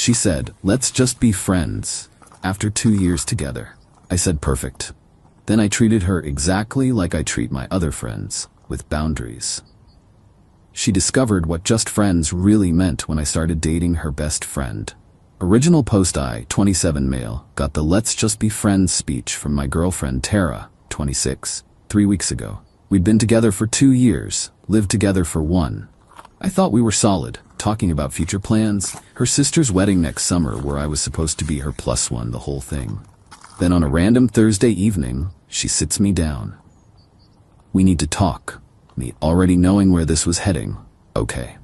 She said, let's just be friends. After 2 years together. I said perfect. Then I treated her exactly like I treat my other friends, with boundaries. She discovered what just friends really meant when I started dating her best friend. Original post I, 27 male, got the let's just be friends speech from my girlfriend Tara, 26, 3 weeks ago. We'd been together for 2 years, lived together for 1. I thought we were solid, talking about future plans, her sister's wedding next summer where I was supposed to be her +1, the whole thing. Then on a random Thursday evening, she sits me down. We need to talk. Me already knowing where this was heading. Okay.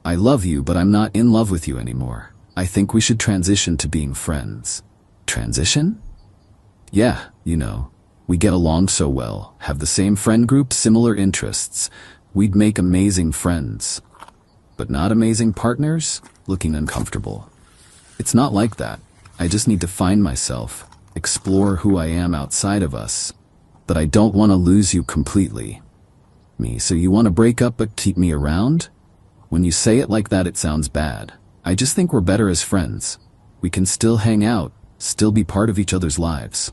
I love you, but I'm not in love with you anymore. I think we should transition to being friends. Transition? Yeah, you know. We get along so well, have the same friend group, similar interests. We'd make amazing friends. But not amazing partners? Looking uncomfortable. It's not like that. I just need to find myself, explore who I am outside of us. But I don't want to lose you completely. Me, so you want to break up but keep me around? When you say it like that, it sounds bad. I just think we're better as friends. We can still hang out, still be part of each other's lives.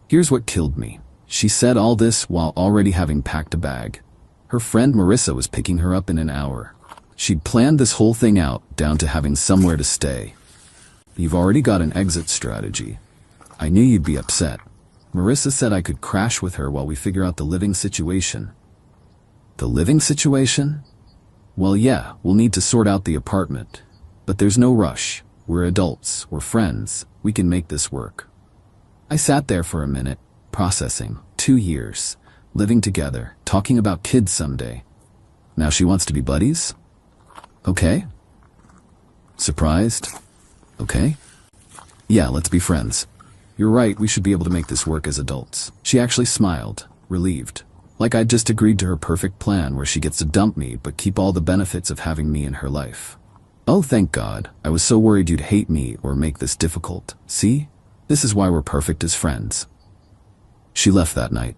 Here's what killed me. She said all this while already having packed a bag. Her friend Marissa was picking her up in an hour. She'd planned this whole thing out, down to having somewhere to stay. You've already got an exit strategy. I knew you'd be upset. Marissa said I could crash with her while we figure out the living situation. The living situation? Well, yeah, we'll need to sort out the apartment. But there's no rush. We're adults, we're friends, we can make this work. I sat there for a minute, processing. 2 years, living together, talking about kids someday. Now she wants to be buddies? Okay. Surprised? Okay. Yeah, let's be friends. You're right, we should be able to make this work as adults. She actually smiled, relieved. Like I'd just agreed to her perfect plan where she gets to dump me but keep all the benefits of having me in her life. Oh, thank God. I was so worried you'd hate me or make this difficult. See? This is why we're perfect as friends. She left that night.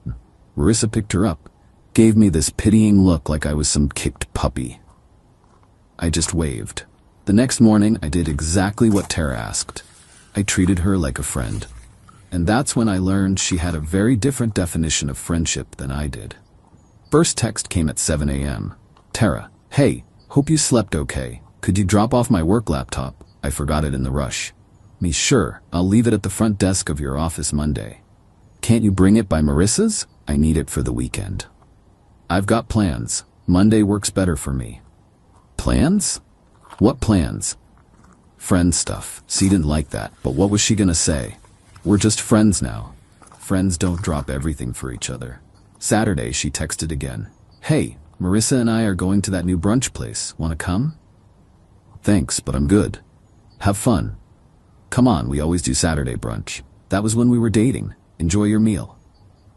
Marissa picked her up, gave me this pitying look like I was some kicked puppy. I just waved. The next morning, I did exactly what Tara asked. I treated her like a friend. And that's when I learned she had a very different definition of friendship than I did. First text came at 7 a.m. Tara, hey, hope you slept okay. Could you drop off my work laptop? I forgot it in the rush. Me, sure, I'll leave it at the front desk of your office Monday. Can't you bring it by Marissa's? I need it for the weekend. I've got plans. Monday works better for me. Plans? What plans? Friend stuff. She didn't like that, but what was she gonna say? We're just friends now. Friends don't drop everything for each other. Saturday, she texted again. Hey, Marissa and I are going to that new brunch place. Wanna come? Thanks, but I'm good. Have fun. Come on, we always do Saturday brunch. That was when we were dating. Enjoy your meal.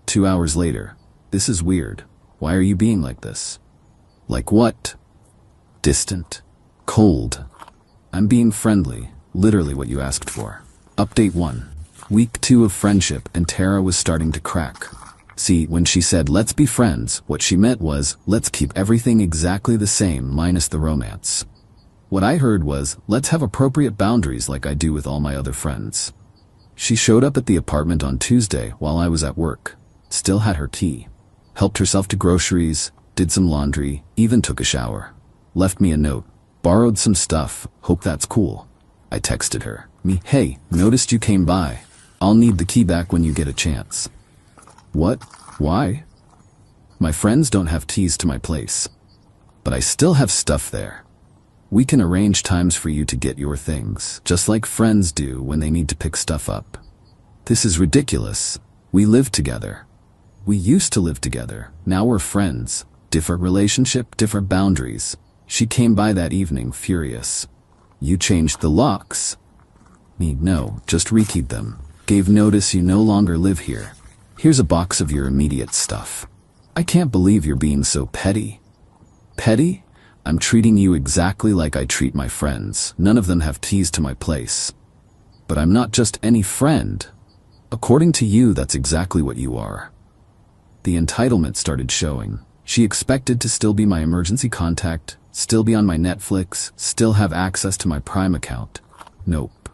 2 hours later. This is weird. Why are you being like this? Like what? Distant. Cold. I'm being friendly. Literally what you asked for. Update 1. Week 2 of friendship, and Tara was starting to crack. See, when she said let's be friends, what she meant was let's keep everything exactly the same minus the romance. What I heard was let's have appropriate boundaries like I do with all my other friends. She showed up at the apartment on Tuesday while I was at work. Still had her key. Helped herself to groceries, did some laundry, even took a shower. Left me a note. Borrowed some stuff, hope that's cool. I texted her. Me, hey, noticed you came by. I'll need the key back when you get a chance. What? Why? My friends don't have keys to my place. But I still have stuff there. We can arrange times for you to get your things, just like friends do when they need to pick stuff up. This is ridiculous. We live together. We used to live together. Now we're friends. Different relationship, different boundaries. She came by that evening furious. You changed the locks. Me, no, just rekeyed them. Gave notice you no longer live here. Here's a box of your immediate stuff. I can't believe you're being so petty. Petty? I'm treating you exactly like I treat my friends. None of them have keys to my place. But I'm not just any friend. According to you, that's exactly what you are. The entitlement started showing. She expected to still be my emergency contact, Still be on my Netflix, still have access to my Prime account. Nope.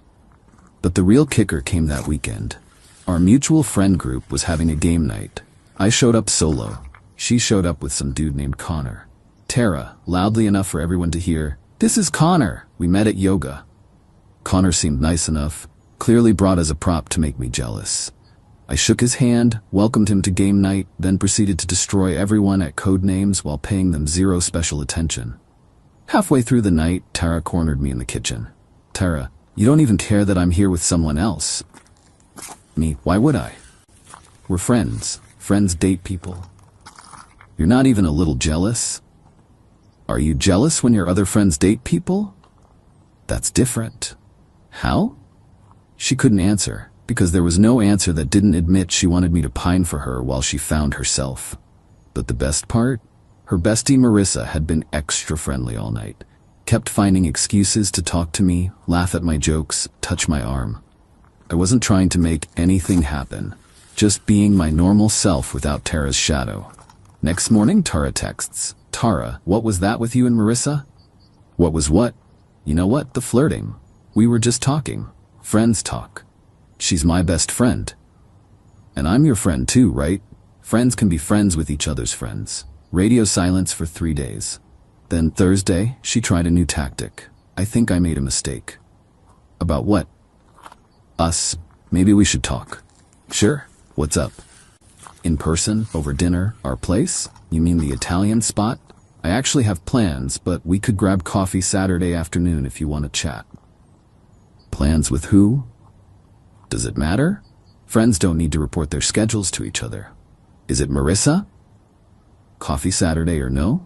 But the real kicker came that weekend. Our mutual friend group was having a game night. I showed up solo. She showed up with some dude named Connor. Tara, loudly enough for everyone to hear, "This is Connor. We met at yoga." Connor seemed nice enough, clearly brought as a prop to make me jealous. I shook his hand, welcomed him to game night, then proceeded to destroy everyone at code names while paying them zero special attention. Halfway through the night, Tara cornered me in the kitchen. "Tara, you don't even care that I'm here with someone else." Me, why would I? We're friends. Friends date people. You're not even a little jealous? Are you jealous when your other friends date people? That's different. How? She couldn't answer, because there was no answer that didn't admit she wanted me to pine for her while she found herself. But the best part? Her bestie Marissa had been extra friendly all night. Kept finding excuses to talk to me, laugh at my jokes, touch my arm. I wasn't trying to make anything happen, just being my normal self without Tara's shadow. Next morning, Tara texts, "Tara, what was that with you and Marissa?" What was what? You know what? The flirting. We were just talking. Friends talk. She's my best friend. And I'm your friend too, right? Friends can be friends with each other's friends. Radio silence for 3 days. Then Thursday, she tried a new tactic. I think I made a mistake. About what? Us. Maybe we should talk. Sure. What's up? In person, over dinner, our place? You mean the Italian spot? I actually have plans, but we could grab coffee Saturday afternoon if you want to chat. Plans with who? Does it matter? Friends don't need to report their schedules to each other. Is it Marissa? Coffee Saturday or no?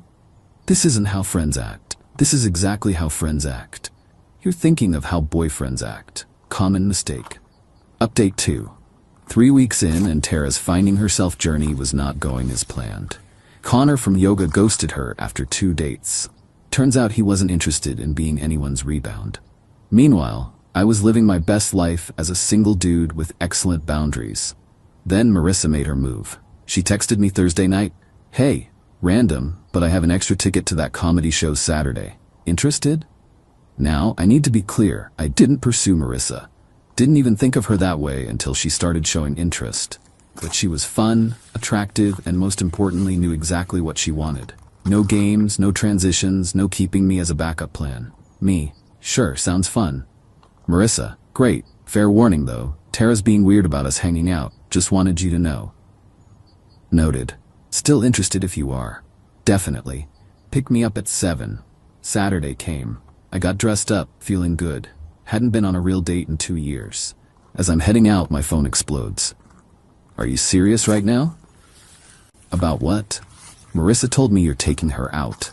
This isn't how friends act. This is exactly how friends act. You're thinking of how boyfriends act. Common mistake. Update 2. 3 weeks in and Tara's finding herself journey was not going as planned. Connor from yoga ghosted her after 2 dates. Turns out he wasn't interested in being anyone's rebound. Meanwhile, I was living my best life as a single dude with excellent boundaries. Then Marissa made her move. She texted me Thursday night, "Hey, random, but I have an extra ticket to that comedy show Saturday. Interested?" Now, I need to be clear, I didn't pursue Marissa. Didn't even think of her that way until she started showing interest. But she was fun, attractive, and most importantly knew exactly what she wanted. No games, no transitions, no keeping me as a backup plan. Me, sure, sounds fun. Marissa, great. Fair warning though, Tara's being weird about us hanging out, just wanted you to know. Noted. Still interested if you are. Definitely. Pick me up at 7. Saturday came. I got dressed up, feeling good. Hadn't been on a real date in 2 years. As I'm heading out, my phone explodes. Are you serious right now? About what? Marissa told me you're taking her out.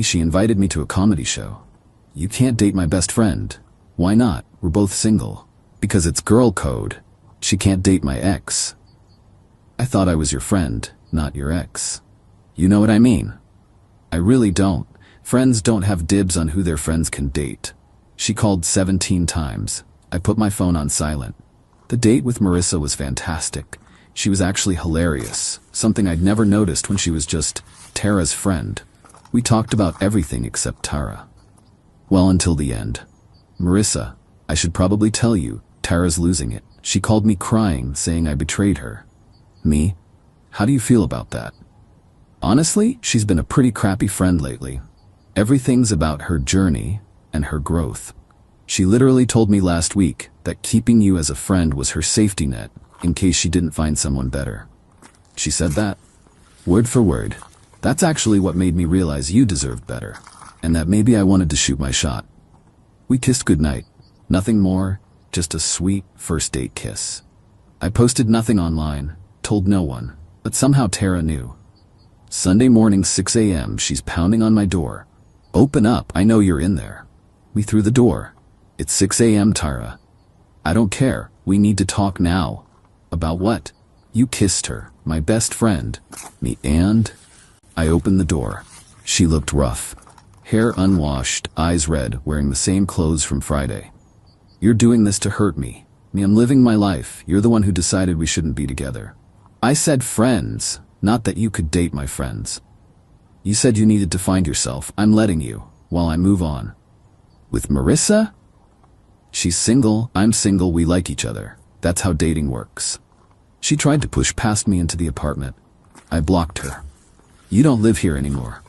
She invited me to a comedy show. You can't date my best friend. Why not? We're both single. Because it's girl code. She can't date my ex. I thought I was your friend, not your ex. You know what I mean? I really don't. Friends don't have dibs on who their friends can date. She called 17 times. I put my phone on silent. The date with Marissa was fantastic. She was actually hilarious, something I'd never noticed when she was just Tara's friend. We talked about everything except Tara. Well, until the end. Marissa, I should probably tell you, Tara's losing it. She called me crying, saying I betrayed her. Me? How do you feel about that? Honestly, she's been a pretty crappy friend lately. Everything's about her journey and her growth. She literally told me last week that keeping you as a friend was her safety net in case she didn't find someone better. She said that? Word for word. That's actually what made me realize you deserved better, and that maybe I wanted to shoot my shot. We kissed goodnight. Nothing more, just a sweet first date kiss. I posted nothing online, told no one, but somehow Tara knew. Sunday morning 6 a.m. she's pounding on my door. Open up, I know you're in there. We threw the door. It's 6 a.m. Tara. I don't care, we need to talk now. About what? You kissed her, my best friend. Me and? I opened the door. She looked rough. Hair unwashed, eyes red, wearing the same clothes from Friday. You're doing this to hurt me. I'm living my life. You're the one who decided we shouldn't be together. I said friends, not that you could date my friends. You said you needed to find yourself. I'm letting you, while I move on. With Marissa? She's single, I'm single, we like each other. That's how dating works. She tried to push past me into the apartment. I blocked her. You don't live here anymore.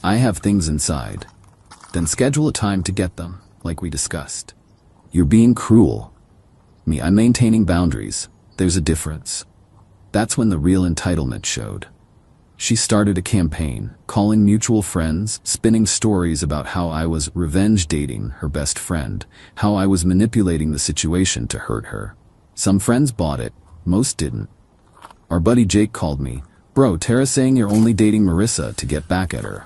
I have things inside. Then schedule a time to get them, like we discussed. You're being cruel. Me, I'm maintaining boundaries. There's a difference. That's when the real entitlement showed. She started a campaign, calling mutual friends, spinning stories about how I was revenge dating her best friend, how I was manipulating the situation to hurt her. Some friends bought it, most didn't. Our buddy Jake called me, "Bro, Tara's saying you're only dating Marissa to get back at her."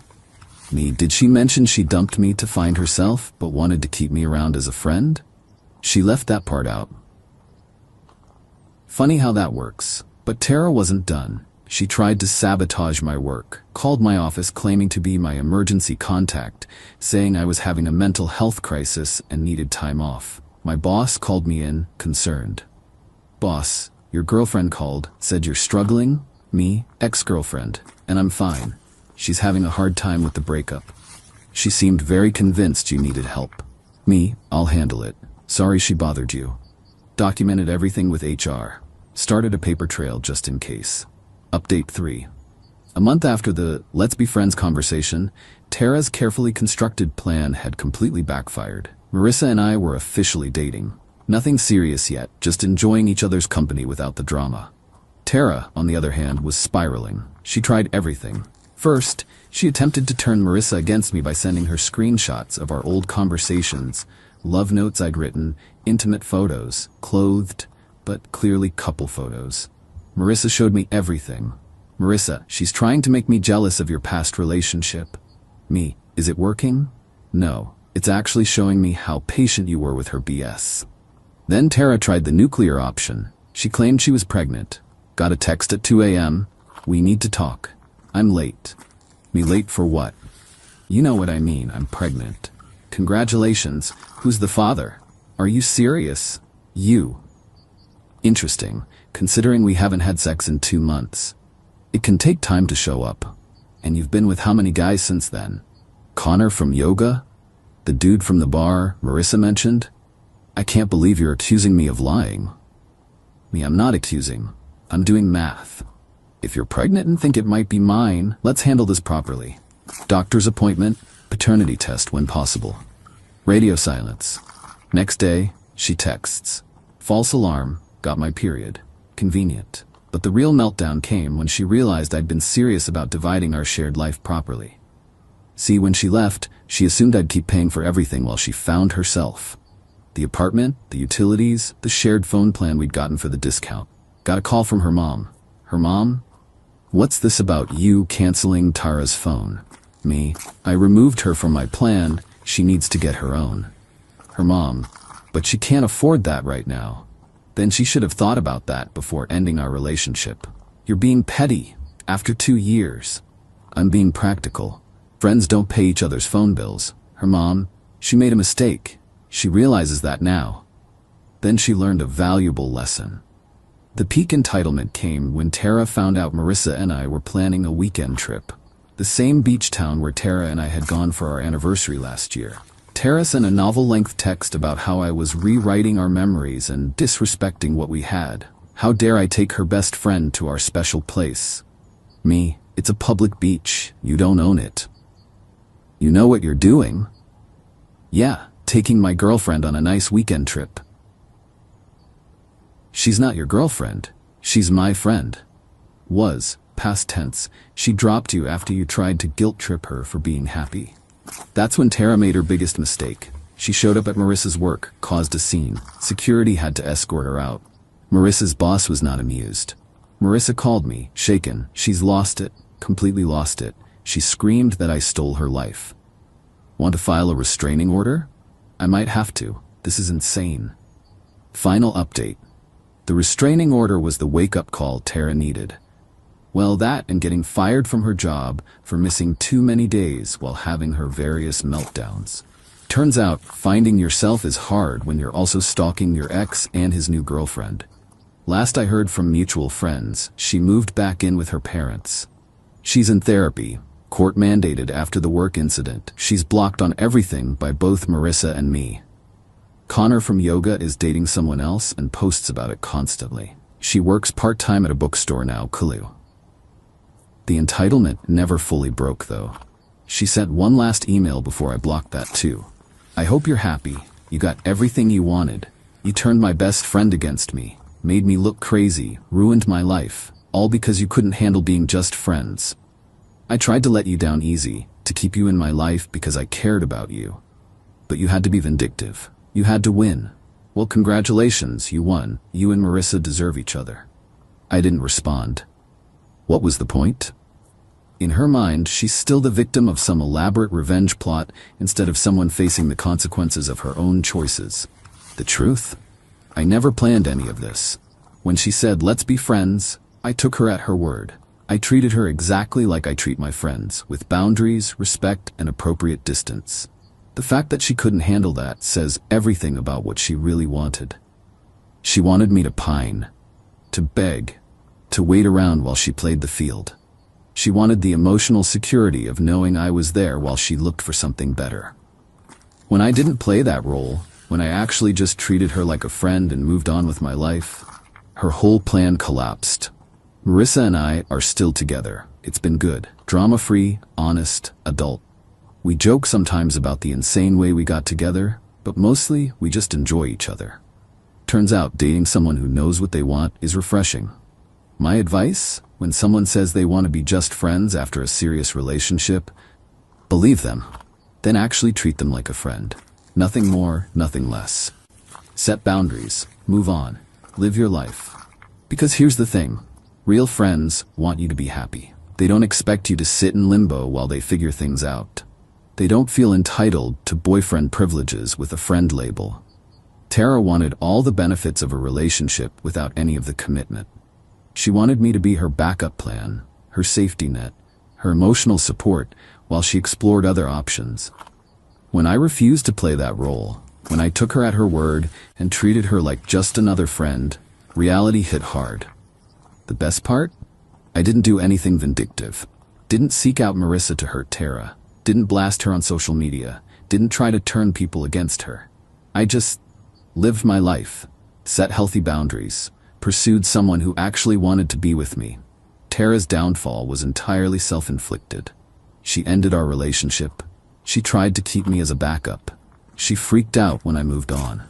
Me, did she mention she dumped me to find herself, but wanted to keep me around as a friend? She left that part out. Funny how that works. But Tara wasn't done. She tried to sabotage my work, called my office claiming to be my emergency contact, saying I was having a mental health crisis and needed time off. My boss called me in, concerned. "Boss, your girlfriend called, said you're struggling?" Me, ex-girlfriend, and I'm fine. She's having a hard time with the breakup. She seemed very convinced you needed help. Me, I'll handle it. Sorry she bothered you. Documented everything with HR. Started a paper trail just in case. Update 3. A month after the "let's be friends" conversation, Tara's carefully constructed plan had completely backfired. Marissa and I were officially dating. Nothing serious yet, just enjoying each other's company without the drama. Tara, on the other hand, was spiraling. She tried everything. First, she attempted to turn Marissa against me by sending her screenshots of our old conversations, love notes I'd written, intimate photos, clothed, but clearly couple photos. Marissa showed me everything. Marissa, she's trying to make me jealous of your past relationship. Me, is it working? No, it's actually showing me how patient you were with her BS. Then Tara tried the nuclear option. She claimed she was pregnant. Got a text at 2 a.m. "We need to talk. I'm late." Me, late for what? You know what I mean, I'm pregnant. Congratulations, who's the father? Are you serious? You. Interesting, considering we haven't had sex in 2 months. It can take time to show up. And you've been with how many guys since then? Connor from yoga? The dude from the bar Marissa mentioned? I can't believe you're accusing me of lying. Me, I'm not accusing. I'm doing math. If you're pregnant and think it might be mine, let's handle this properly. Doctor's appointment, paternity test when possible. Radio silence. Next day, she texts. False alarm, got my period. Convenient. But the real meltdown came when she realized I'd been serious about dividing our shared life properly. See, when she left, she assumed I'd keep paying for everything while she found herself. The apartment, the utilities, the shared phone plan we'd gotten for the discount. Got a call from her mom. Her mom? What's this about you canceling Tara's phone? Me, I removed her from my plan. She needs to get her own. Her mom, but she can't afford that right now. Then she should have thought about that before ending our relationship. You're being petty. After 2 years. I'm being practical. Friends don't pay each other's phone bills. Her mom, she made a mistake. She realizes that now. Then she learned a valuable lesson. The peak entitlement came when Tara found out Marissa and I were planning a weekend trip. The same beach town where Tara and I had gone for our anniversary last year. Tara sent a novel-length text about how I was rewriting our memories and disrespecting what we had. How dare I take her best friend to our special place? Me, it's a public beach. You don't own it. You know what you're doing? Yeah, taking my girlfriend on a nice weekend trip. She's not your girlfriend. She's my friend. Was, past tense, she dropped you after you tried to guilt trip her for being happy. That's when Tara made her biggest mistake. She showed up at Marissa's work, caused a scene. Security had to escort her out. Marissa's boss was not amused. Marissa called me, shaken. She's lost it, completely lost it. She screamed that I stole her life. Want to file a restraining order? I might have to. This is insane. Final update. The restraining order was the wake-up call Tara needed. Well, that and getting fired from her job for missing too many days while having her various meltdowns. Turns out, finding yourself is hard when you're also stalking your ex and his new girlfriend. Last I heard from mutual friends, she moved back in with her parents. She's in therapy, Court-mandated after the work incident. She's blocked on everything by both Marissa and me. Connor from yoga is dating someone else and posts about it constantly. She works part-time at a bookstore now, Qley. The entitlement never fully broke, though. She sent one last email before I blocked that too. I hope you're happy. You got everything you wanted. You turned my best friend against me, made me look crazy, ruined my life, all because you couldn't handle being just friends. I tried to let you down easy, to keep you in my life because I cared about you. But you had to be vindictive. You had to win. Well, congratulations, you won. You and Marissa deserve each other. I didn't respond. What was the point? In her mind, she's still the victim of some elaborate revenge plot instead of someone facing the consequences of her own choices. The truth? I never planned any of this. When she said, "Let's be friends," I took her at her word. I treated her exactly like I treat my friends, with boundaries, respect, and appropriate distance. The fact that she couldn't handle that says everything about what she really wanted. She wanted me to pine, to beg, to wait around while she played the field. She wanted the emotional security of knowing I was there while she looked for something better. When I didn't play that role, when I actually just treated her like a friend and moved on with my life, her whole plan collapsed. Marissa and I are still together. It's been good, drama-free, honest, adult. We joke sometimes about the insane way we got together, but mostly we just enjoy each other. Turns out dating someone who knows what they want is refreshing. My advice? When someone says they want to be just friends after a serious relationship, believe them. Then actually treat them like a friend. Nothing more, nothing less. Set boundaries, move on, live your life. Because here's the thing, real friends want you to be happy. They don't expect you to sit in limbo while they figure things out. They don't feel entitled to boyfriend privileges with a friend label. Tara wanted all the benefits of a relationship without any of the commitment. She wanted me to be her backup plan, her safety net, her emotional support, while she explored other options. When I refused to play that role, when I took her at her word and treated her like just another friend, reality hit hard. The best part? I didn't do anything vindictive. Didn't seek out Marissa to hurt Tara. Didn't blast her on social media. Didn't try to turn people against her. I just lived my life, set healthy boundaries, pursued someone who actually wanted to be with me. Tara's downfall was entirely self-inflicted. She ended our relationship. She tried to keep me as a backup. She freaked out when I moved on.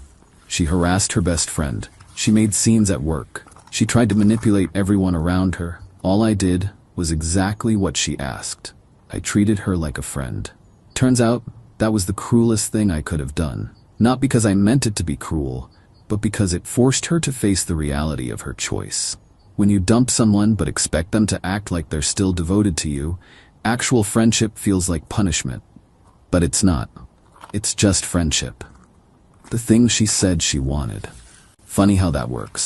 She harassed her best friend. She made scenes at work. She tried to manipulate everyone around her. All I did was exactly what she asked. I treated her like a friend. Turns out, that was the cruelest thing I could have done. Not because I meant it to be cruel, but because it forced her to face the reality of her choice. When you dump someone but expect them to act like they're still devoted to you, actual friendship feels like punishment. But it's not. It's just friendship. The thing she said she wanted. Funny how that works.